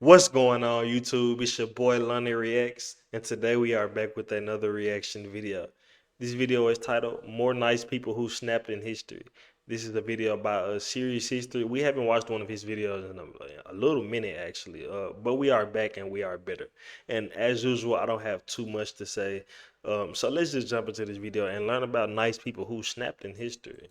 What's going on, YouTube? It's your boy LonnieReacts, and today we are back with another reaction video. This video is titled More Nice People Who Snapped in History. This is a video about a series history. We haven't watched one of his videos in a little minute, actually, but we are back and we are better. And as usual, I don't have too much to say, so let's just jump into this video and learn about nice people who snapped in history.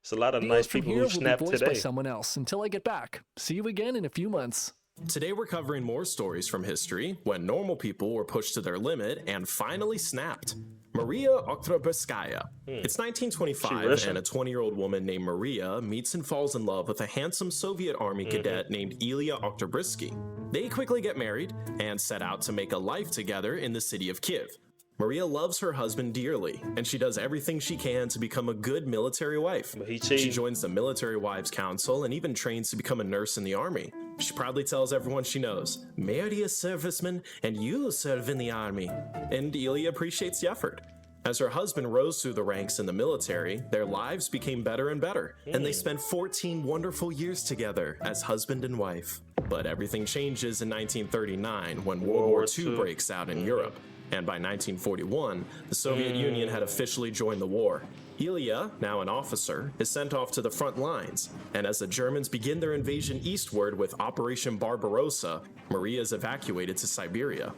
It's a lot of nice Videos from people here who will be snapped voiced by today. someone else until I get back. See you again in a few months. Today we're covering more stories from history when normal people were pushed to their limit and finally snapped. Maria Oktyabrsky. It's 1925 and a 20-year-old woman named Maria meets and falls in love with a handsome Soviet army cadet named Ilya Oktyabrsky. They quickly get married and set out to make a life together in the city of Kiev. Maria loves her husband dearly, and she does everything she can to become a good military wife. She joins the Military Wives Council and even trains to become a nurse in the army. She proudly tells everyone she knows, "Marry a serviceman and you'll serve in the army." And Ilya appreciates the effort. As her husband rose through the ranks in the military, their lives became better and better, and they spent 14 wonderful years together as husband and wife. But everything changes in 1939 when World War II breaks out in Europe. And by 1941, the Soviet Union had officially joined the war. Ilya, now an officer, is sent off to the front lines, and as the Germans begin their invasion eastward with Operation Barbarossa, Maria is evacuated to Siberia.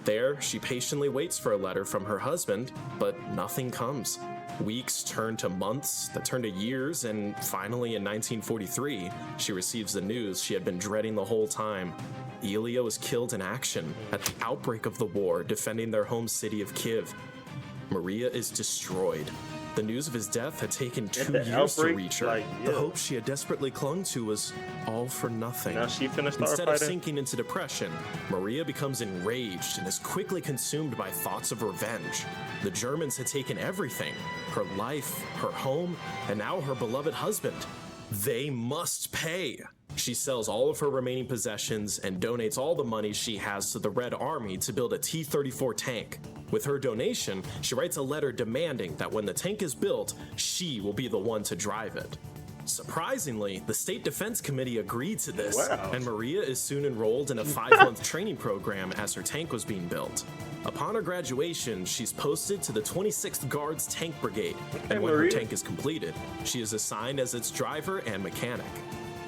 There, she patiently waits for a letter from her husband, but nothing comes. Weeks turn to months, that turn to years, and finally in 1943, she receives the news she had been dreading the whole time. Ilya was killed in action at the outbreak of the war defending their home city of Kiev. Maria is destroyed. The news of his death had taken 2 years to reach her. The hope she had desperately clung to was all for nothing. Now she finna start Instead of fighting. sinking into depression, Maria becomes enraged and is quickly consumed by thoughts of revenge. The Germans had taken everything, her life, her home, and now her beloved husband. They must pay. She sells all of her remaining possessions and donates all the money she has to the Red Army to build a T-34 tank. With her donation, she writes a letter demanding that when the tank is built, she will be the one to drive it. Surprisingly, the State Defense Committee agreed to this, and Maria is soon enrolled in a 5-month training program as her tank was being built. Upon her graduation, she's posted to the 26th Guards Tank Brigade, and when her tank is completed, she is assigned as its driver and mechanic.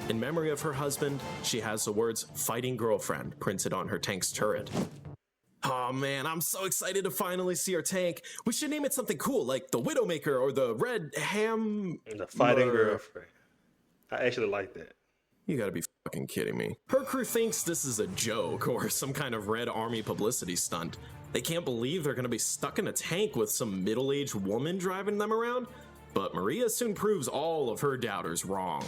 In memory of her husband, she has the words "Fighting Girlfriend" printed on her tank's turret. Oh man, I'm so excited to finally see our tank. We should name it something cool, like the Widowmaker or the Red Ham... The Fighting Girlfriend. I actually like that. You gotta be fucking kidding me. Her crew thinks this is a joke or some kind of Red Army publicity stunt. They can't believe they're gonna be stuck in a tank with some middle-aged woman driving them around. But Maria soon proves all of her doubters wrong.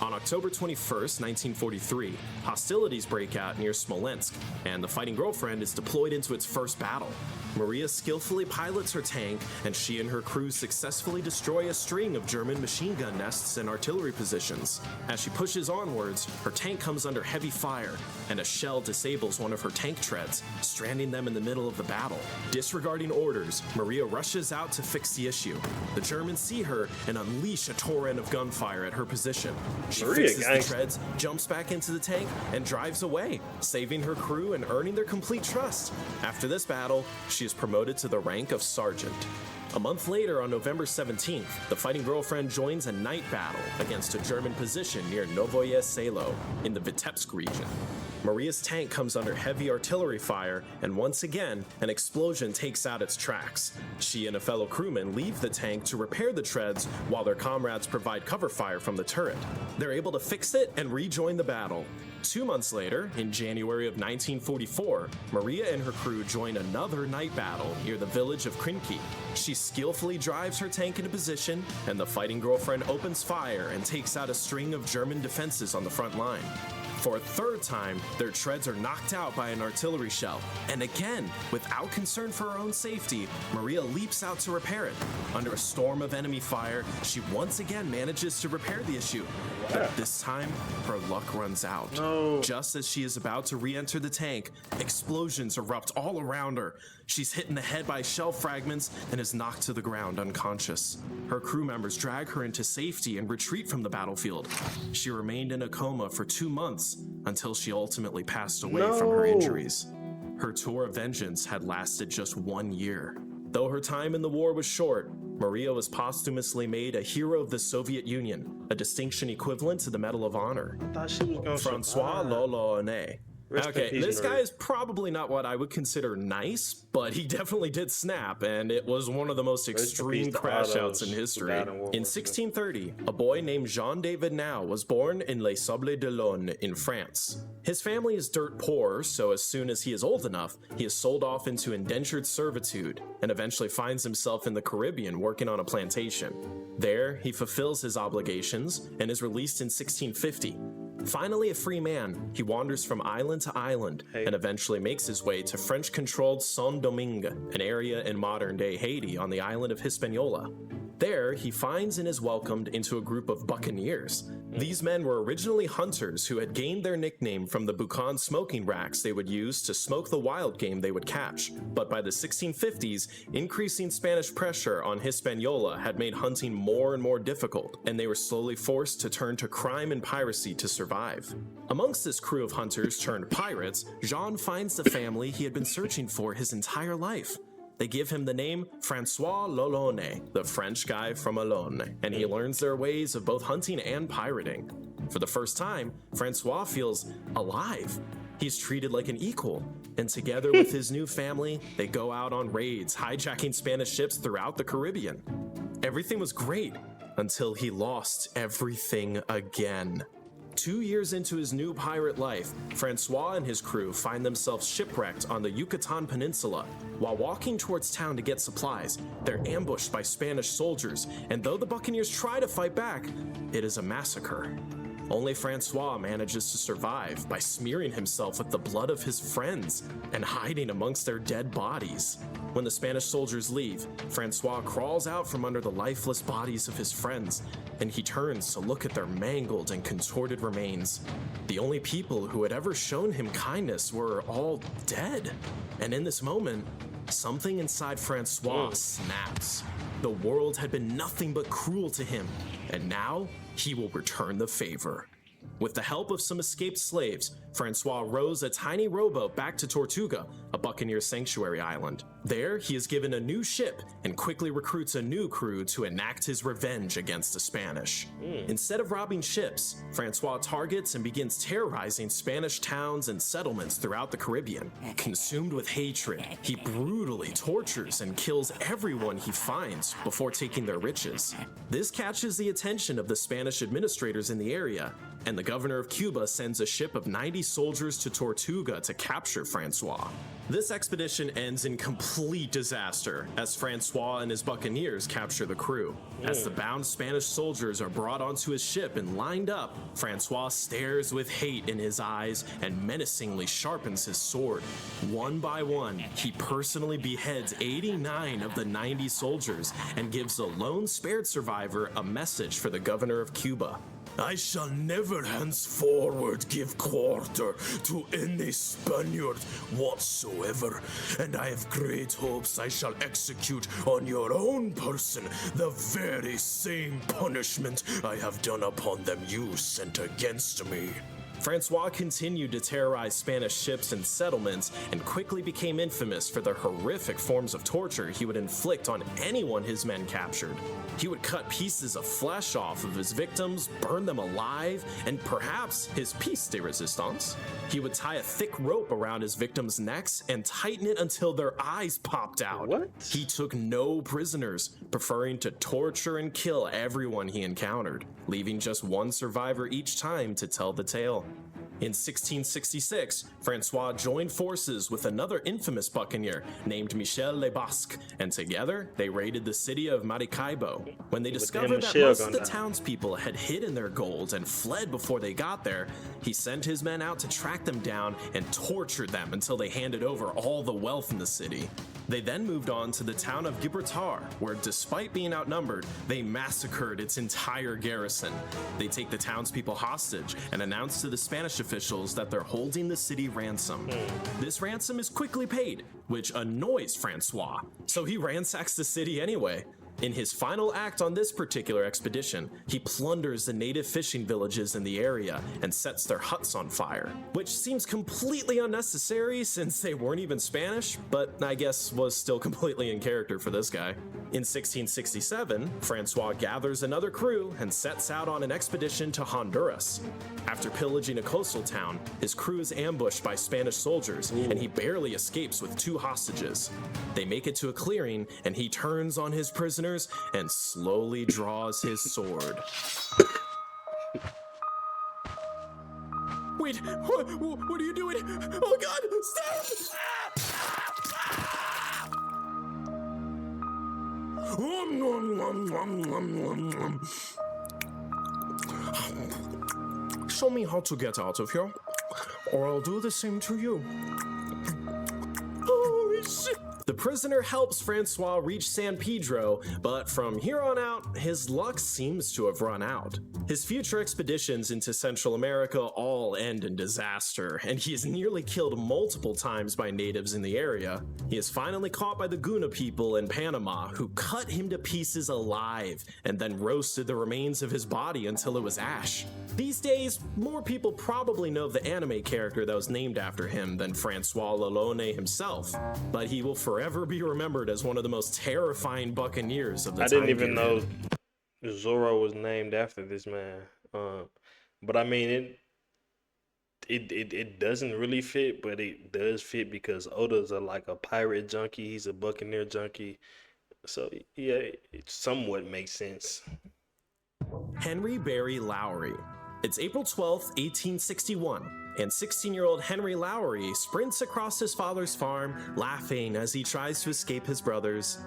On October 21st, 1943, hostilities break out near Smolensk, and the Fighting Girlfriend is deployed into its first battle. Maria skillfully pilots her tank, and she and her crew successfully destroy a string of German machine gun nests and artillery positions. As she pushes onwards, her tank comes under heavy fire, and a shell disables one of her tank treads, stranding them in the middle of the battle. Disregarding orders, Maria rushes out to fix the issue. The Germans see her and unleash a torrent of gunfire at her position. She fixes the treads, jumps back into the tank, and drives away, saving her crew and earning their complete trust. After this battle, she is promoted to the rank of sergeant. A month later, on November 17th, the Fighting Girlfriend joins a night battle against a German position near Novoye Selo in the Vitebsk region. Maria's tank comes under heavy artillery fire, and once again, an explosion takes out its tracks. She and a fellow crewman leave the tank to repair the treads while their comrades provide cover fire from the turret. They're able to fix it and rejoin the battle. 2 months later, in January of 1944, Maria and her crew join another night battle near the village of Krinky. She skillfully drives her tank into position, and the Fighting Girlfriend opens fire and takes out a string of German defenses on the front line. For a third time, their treads are knocked out by an artillery shell, and again, without concern for her own safety, Maria leaps out to repair it. Under a storm of enemy fire, she once again manages to repair the issue, but this time, her luck runs out. Just as she is about to re-enter the tank, explosions erupt all around her. She's hit in the head by shell fragments and is knocked to the ground unconscious. Her crew members drag her into safety and retreat from the battlefield. She remained in a coma for 2 months months, until she ultimately passed away from her injuries. Her tour of vengeance had lasted just 1 year. Though her time in the war was short, Maria was posthumously made a hero of the Soviet Union, a distinction equivalent to the Medal of Honor. I thought she was gonna Francois Lolone. Okay, this guy is probably not what I would consider nice, but he definitely did snap, and it was one of the most extreme crash outs in history. In 1630, a boy named Jean-David Now was born in Les Sables d'Olonne in France. His family is dirt poor, so as soon as he is old enough, he is sold off into indentured servitude and eventually finds himself in the Caribbean working on a plantation. There, he fulfills his obligations and is released in 1650. Finally a free man, he wanders from island to island and eventually makes his way to French-controlled Saint-Domingue, an area in modern-day Haiti on the island of Hispaniola. There, he finds and is welcomed into a group of buccaneers. These men were originally hunters who had gained their nickname from the Buchan smoking racks they would use to smoke the wild game they would catch. But by the 1650s, increasing Spanish pressure on Hispaniola had made hunting more and more difficult, and they were slowly forced to turn to crime and piracy to survive. Amongst this crew of hunters turned pirates, Jean finds the family he had been searching for his entire life. They give him the name Francois Lolone, the French guy from Olonne, and he learns their ways of both hunting and pirating. For the first time, Francois feels alive. He's treated like an equal, and together with his new family, they go out on raids, hijacking Spanish ships throughout the Caribbean. Everything was great until he lost everything again. 2 years into his new pirate life, Francois and his crew find themselves shipwrecked on the Yucatan Peninsula. While walking towards town to get supplies, they're ambushed by Spanish soldiers, and though the buccaneers try to fight back, it is a massacre. Only Francois manages to survive by smearing himself with the blood of his friends and hiding amongst their dead bodies. When the Spanish soldiers leave, Francois crawls out from under the lifeless bodies of his friends, and he turns to look at their mangled and contorted remains. The only people who had ever shown him kindness were all dead. And in this moment, something inside Francois snaps. The world had been nothing but cruel to him, and now he will return the favor. With the help of some escaped slaves, Francois rows a tiny rowboat back to Tortuga, a buccaneer sanctuary island. There, he is given a new ship and quickly recruits a new crew to enact his revenge against the Spanish. Instead of robbing ships, Francois targets and begins terrorizing Spanish towns and settlements throughout the Caribbean. Consumed with hatred, he brutally tortures and kills everyone he finds before taking their riches. This catches the attention of the Spanish administrators in the area, and the governor of Cuba sends a ship of 90 soldiers to Tortuga to capture Francois. This expedition ends in complete disaster as Francois and his buccaneers capture the crew. As the bound Spanish soldiers are brought onto his ship and lined up, Francois stares with hate in his eyes and menacingly sharpens his sword. One by one, he personally beheads 89 of the 90 soldiers and gives the lone spared survivor a message for the governor of Cuba. I shall never henceforward give quarter to any Spaniard whatsoever, and I have great hopes I shall execute on your own person the very same punishment I have done upon them you sent against me. Francois continued to terrorize Spanish ships and settlements and quickly became infamous for the horrific forms of torture he would inflict on anyone his men captured. He would cut pieces of flesh off of his victims, burn them alive, and perhaps his piece de resistance. He would tie a thick rope around his victims' necks and tighten it until their eyes popped out. What? He took no prisoners, preferring to torture and kill everyone he encountered, leaving just one survivor each time to tell the tale. In 1666, Francois joined forces with another infamous buccaneer named Michel Le Basque, and together they raided the city of Maracaibo. When they discovered that most of the townspeople had hidden their gold and fled before they got there, he sent his men out to track them down and tortured them until they handed over all the wealth in the city. They then moved on to the town of Gibraltar, where despite being outnumbered, they massacred its entire garrison. They take the townspeople hostage and announce to the Spanish officials that they're holding the city ransom. This ransom is quickly paid, which annoys Francois, so he ransacks the city anyway. In his final act on this particular expedition, he plunders the native fishing villages in the area and sets their huts on fire, which seems completely unnecessary since they weren't even Spanish, but I guess was still completely in character for this guy. In 1667, Francois gathers another crew and sets out on an expedition to Honduras. After pillaging a coastal town, his crew is ambushed by Spanish soldiers and he barely escapes with 2 hostages. They make it to a clearing and he turns on his prisoners and slowly draws his sword. Wait, what are you doing? Oh God, stop! Show me how to get out of here, or I'll do the same to you. Holy shit! The prisoner helps Francois reach San Pedro, but from here on out, his luck seems to have run out. His future expeditions into Central America all end in disaster, and he is nearly killed multiple times by natives in the area. He is finally caught by the Guna people in Panama, who cut him to pieces alive, and then roasted the remains of his body until it was ash. These days, more people probably know of the anime character that was named after him than Francois Lelone himself, but he will forever be remembered as one of the most terrifying buccaneers of the time. I didn't even know Zorro was named after this man. But I mean, it doesn't really fit, but it does fit because Oda's like a pirate junkie. He's a buccaneer junkie. So yeah, it somewhat makes sense. Henry Barry Lowry. It's April 12th, 1861, and 16-year-old Henry Lowry sprints across his father's farm, laughing as he tries to escape his brothers.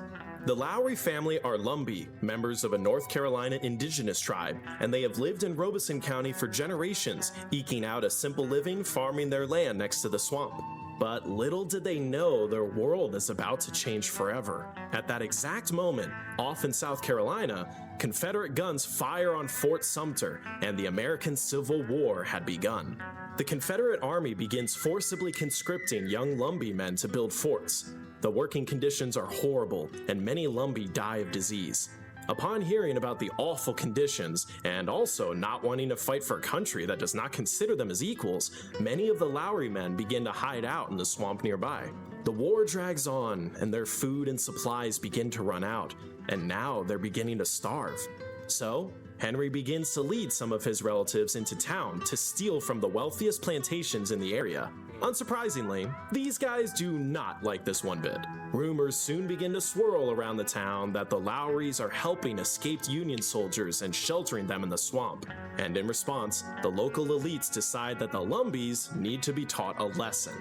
The Lowry family are Lumbee, members of a North Carolina indigenous tribe, and they have lived in Robeson County for generations, eking out a simple living farming their land next to the swamp. But little did they know their world is about to change forever. At that exact moment, off in South Carolina, Confederate guns fire on Fort Sumter, and the American Civil War had begun. The Confederate Army begins forcibly conscripting young Lumbee men to build forts. The working conditions are horrible, and many Lumbee die of disease. Upon hearing about the awful conditions, and also not wanting to fight for a country that does not consider them as equals, many of the Lowry men begin to hide out in the swamp nearby. The war drags on, and their food and supplies begin to run out, and now they're beginning to starve. So, Henry begins to lead some of his relatives into town to steal from the wealthiest plantations in the area. Unsurprisingly, these guys do not like this one bit. Rumors soon begin to swirl around the town that the Lowrys are helping escaped Union soldiers and sheltering them in the swamp. And in response, the local elites decide that the Lumbees need to be taught a lesson.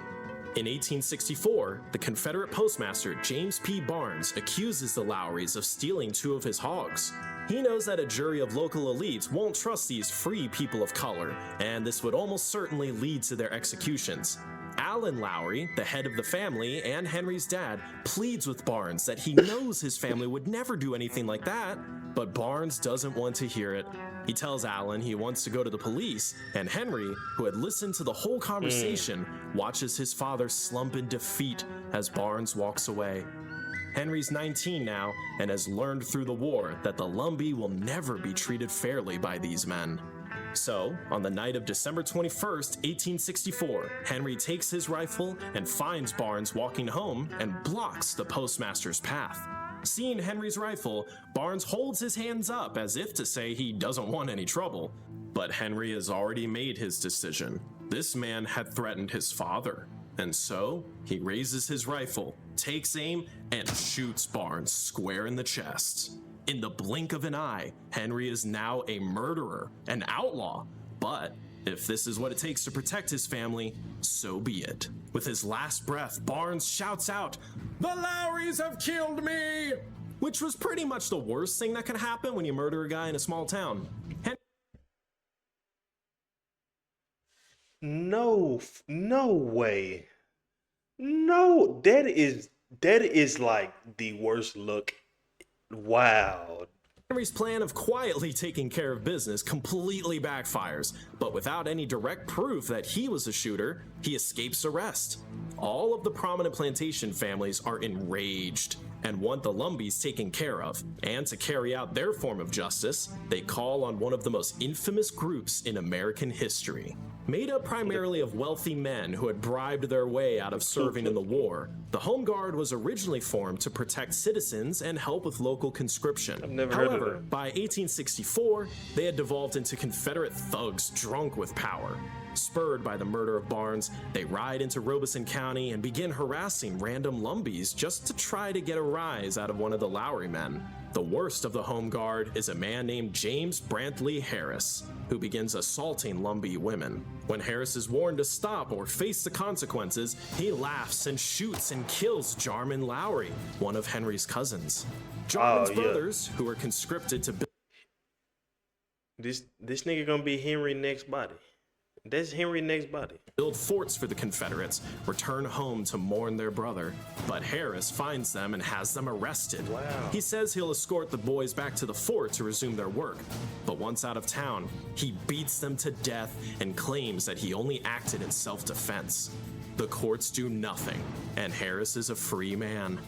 In 1864, the Confederate postmaster James P. Barnes accuses the Lowrys of stealing 2 of his hogs. He knows that a jury of local elites won't trust these free people of color, and this would almost certainly lead to their executions. Allen Lowry, the head of the family and Henry's dad, pleads with Barnes that he knows his family would never do anything like that, but Barnes doesn't want to hear it. He tells Allen he wants to go to the police, and Henry, who had listened to the whole conversation, watches his father slump in defeat as Barnes walks away. Henry's 19 now and has learned through the war that the Lumbee will never be treated fairly by these men. So, on the night of December 21st, 1864, Henry takes his rifle and finds Barnes walking home and blocks the postmaster's path. Seeing Henry's rifle, Barnes holds his hands up as if to say he doesn't want any trouble. But Henry has already made his decision. This man had threatened his father. And so, he raises his rifle, takes aim, and shoots Barnes square in the chest. In the blink of an eye, Henry is now a murderer, an outlaw. But if this is what it takes to protect his family, so be it. With his last breath, Barnes shouts out, "The Lowrys have killed me!" Which was pretty much the worst thing that could happen when you murder a guy in a small town. No way. No, that is like the worst look. Wow. Henry's plan of quietly taking care of business completely backfires, but without any direct proof that he was a shooter, he escapes arrest. All of the prominent plantation families are enraged. and want the Lumbies taken care of. And to carry out their form of justice, they call on one of the most infamous groups in American history. Made up primarily of wealthy men who had bribed their way out of serving in the war, the Home Guard was originally formed to protect citizens and help with local conscription. I've never heard of However, them. by 1864, they had devolved into Confederate thugs drunk with power. Spurred by the murder of Barnes, they ride into Robeson County and begin harassing random Lumbies just to try to get a rise out of one of the Lowry men. The worst of the Home Guard is a man named James Brantley Harris, who begins assaulting Lumbee women. When Harris is warned to stop or face the consequences, he laughs and shoots and kills Jarman Lowry, one of Henry's cousins. Jarman's brothers, who were conscripted to This nigga gonna be Henry next body. That's Henry next body. build forts for the Confederates, return home to mourn their brother. But Harris finds them and has them arrested. Wow. He says he'll escort the boys back to the fort to resume their work. But once out of town, he beats them to death and claims that he only acted in self-defense. The courts do nothing, and Harris is a free man.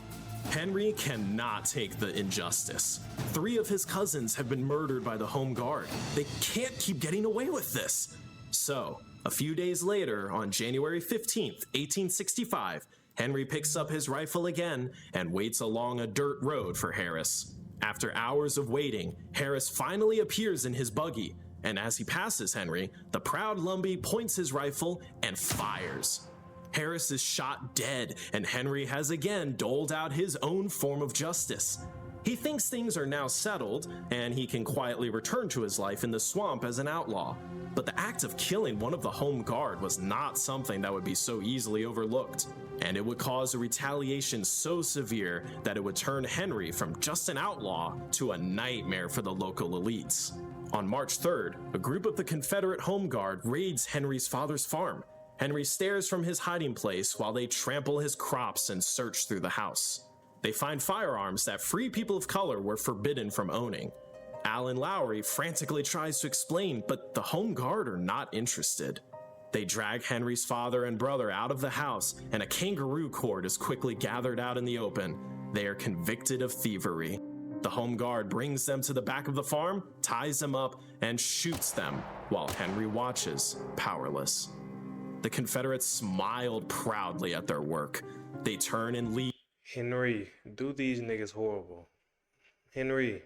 Henry cannot take the injustice. 3 of his cousins have been murdered by the Home Guard. They can't keep getting away with this. So, a few days later, on January 15th, 1865, Henry picks up his rifle again and waits along a dirt road for Harris. After hours of waiting, Harris finally appears in his buggy, and as he passes Henry, the proud Lumbee points his rifle and fires. Harris is shot dead, and Henry has again doled out his own form of justice. He thinks things are now settled, and he can quietly return to his life in the swamp as an outlaw. But the act of killing one of the Home Guard was not something that would be so easily overlooked, and it would cause a retaliation so severe that it would turn Henry from just an outlaw to a nightmare for the local elites. On March 3rd, a group of the Confederate Home Guard raids Henry's father's farm. Henry stares from his hiding place while they trample his crops and search through the house. They find firearms that free people of color were forbidden from owning. Alan Lowry frantically tries to explain, but the Home Guard are not interested. They drag Henry's father and brother out of the house, and a kangaroo court is quickly gathered out in the open. They are convicted of thievery. The Home Guard brings them to the back of the farm, ties them up, and shoots them, while Henry watches, powerless. The Confederates smiled proudly at their work. They turn and leave. Henry, do these niggas horrible. Henry.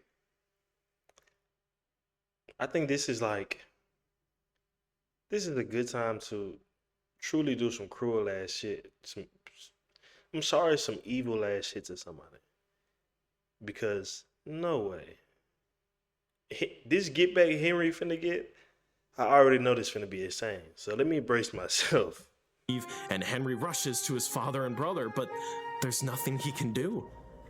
I think this is a good time to truly do some cruel ass shit. Some evil ass shit to somebody. Because no way. This get back Henry finna get, I already know this finna be insane. So let me brace myself. And Henry rushes to his father and brother, but there's nothing he can do.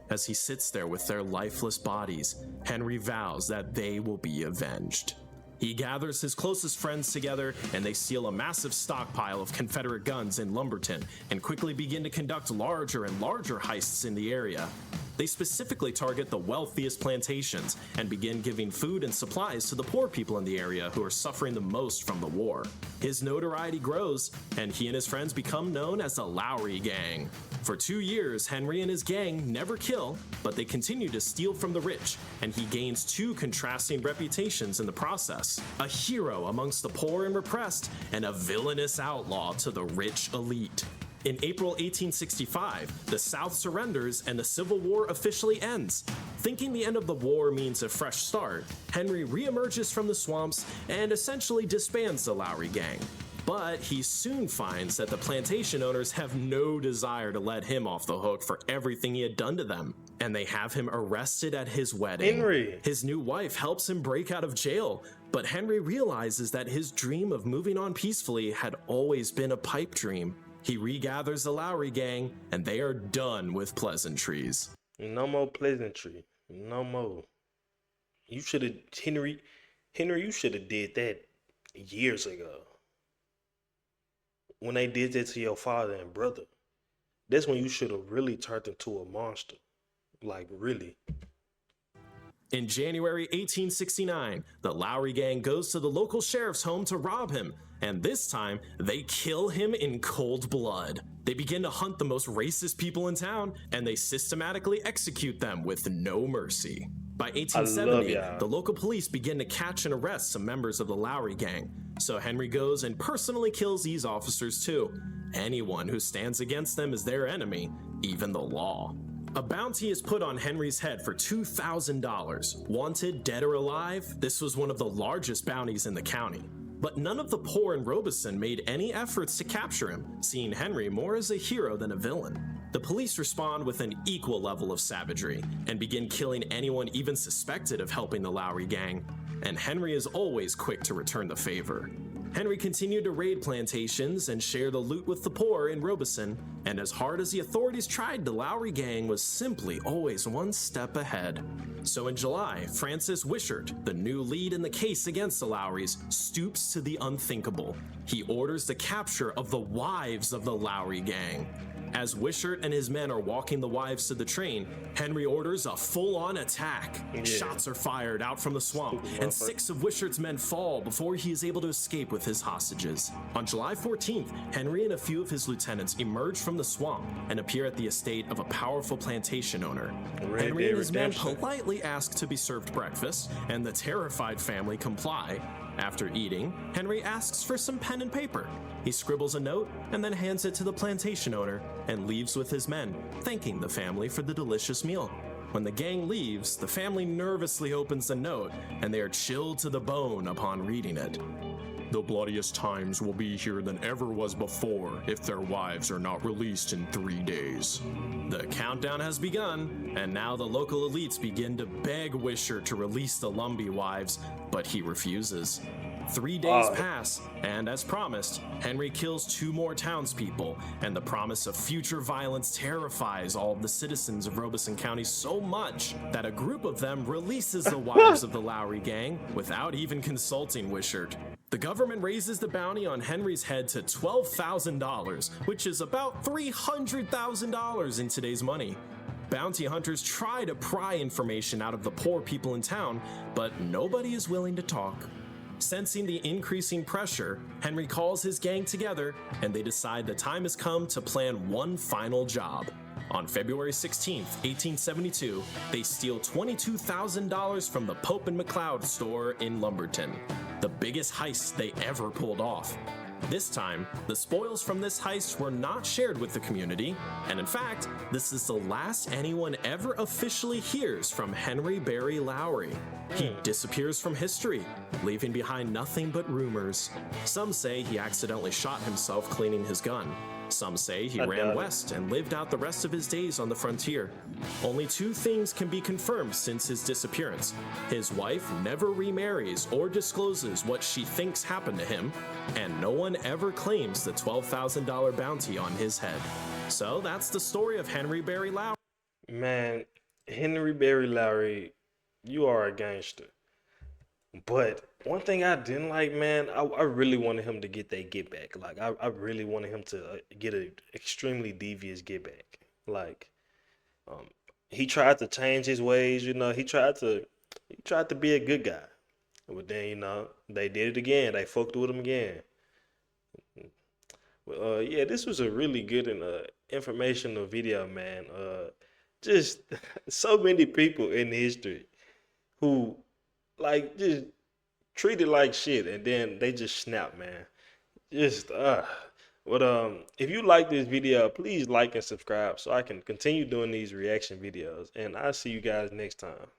As he sits there with their lifeless bodies, Henry vows that they will be avenged. He gathers his closest friends together, and they steal a massive stockpile of Confederate guns in Lumberton and quickly begin to conduct larger and larger heists in the area. They specifically target the wealthiest plantations and begin giving food and supplies to the poor people in the area who are suffering the most from the war. His notoriety grows, and he and his friends become known as the Lowry Gang. For 2 years, Henry and his gang never kill, but they continue to steal from the rich, and he gains 2 contrasting reputations in the process: a hero amongst the poor and repressed, and a villainous outlaw to the rich elite. In April 1865, the South surrenders and the Civil War officially ends. Thinking the end of the war means a fresh start, Henry reemerges from the swamps and essentially disbands the Lowry Gang. But he soon finds that the plantation owners have no desire to let him off the hook for everything he had done to them, and they have him arrested at his wedding. Henry. His new wife helps him break out of jail, but Henry realizes that his dream of moving on peacefully had always been a pipe dream. He regathers the Lowry Gang, and they are done with pleasantries. No more pleasantry. No more. You should have, Henry, you should have did that years ago. When they did that to your father and brother, that's when you should have really turned into a monster. Like, really. In January 1869, the Lowry gang goes to the local sheriff's home to rob him, and this time, they kill him in cold blood. They begin to hunt the most racist people in town, and they systematically execute them with no mercy. By I love 1870, y'all. the local police begin to catch and arrest some members of the Lowry gang, so Henry goes and personally kills these officers too. Anyone who stands against them is their enemy, even the law. A bounty is put on Henry's head for $2,000. Wanted, dead or alive, this was one of the largest bounties in the county. But none of the poor in Robeson made any efforts to capture him, seeing Henry more as a hero than a villain. The police respond with an equal level of savagery and begin killing anyone even suspected of helping the Lowry gang, and Henry is always quick to return the favor. Henry continued to raid plantations and share the loot with the poor in Robeson, and as hard as the authorities tried, the Lowry gang was simply always one step ahead. So in July, Francis Wishart, the new lead in the case against the Lowrys, stoops to the unthinkable. He orders the capture of the wives of the Lowry gang. As Wishart and his men are walking the wives to the train, Henry orders a full-on attack. Shots are fired out from the swamp, and 6 of Wishart's men fall before he is able to escape with his hostages. On July 14th, Henry and a few of his lieutenants emerge from the swamp and appear at the estate of a powerful plantation owner. Henry and his men politely ask to be served breakfast, and the terrified family comply. After eating, Henry asks for some pen and paper. He scribbles a note and then hands it to the plantation owner and leaves with his men, thanking the family for the delicious meal. When the gang leaves, the family nervously opens the note and they are chilled to the bone upon reading it. The bloodiest times will be here than ever was before if their wives are not released in 3 days. The countdown has begun, and now the local elites begin to beg Wishart to release the Lumbee wives, but he refuses. 3 days pass, and as promised, Henry kills 2 more townspeople, and the promise of future violence terrifies all of the citizens of Robeson County so much that a group of them releases the wives of the Lowry gang without even consulting Wishart. The government raises the bounty on Henry's head to $12,000, which is about $300,000 in today's money. Bounty hunters try to pry information out of the poor people in town, but nobody is willing to talk. Sensing the increasing pressure, Henry calls his gang together, and they decide the time has come to plan one final job. On February 16, 1872, they steal $22,000 from the Pope and McLeod store in Lumberton, the biggest heist they ever pulled off. This time, the spoils from this heist were not shared with the community, and in fact, this is the last anyone ever officially hears from Henry Barry Lowry. He disappears from history, leaving behind nothing but rumors. Some say he accidentally shot himself cleaning his gun. Some say he ran west and lived out the rest of his days on the frontier. Only 2 things can be confirmed since his disappearance. His wife never remarries or discloses what she thinks happened to him, and no one ever claims the $12,000 bounty on his head. So that's the story of Henry Barry Lowry. Man, Henry Barry Lowry, you are a gangster. But one thing I didn't like, man, I really wanted him to get that get back. Like, I really wanted him to get an extremely devious get back. Like, he tried to change his ways, you know. He tried to be a good guy. But then, you know, they did it again. They fucked with him again. Well, yeah, this was a really good and informational video, man. Just so many people in history who like just treated like shit, and then they just snap, man. Just But if you like this video, please like and subscribe so I can continue doing these reaction videos, and I'll see you guys next time.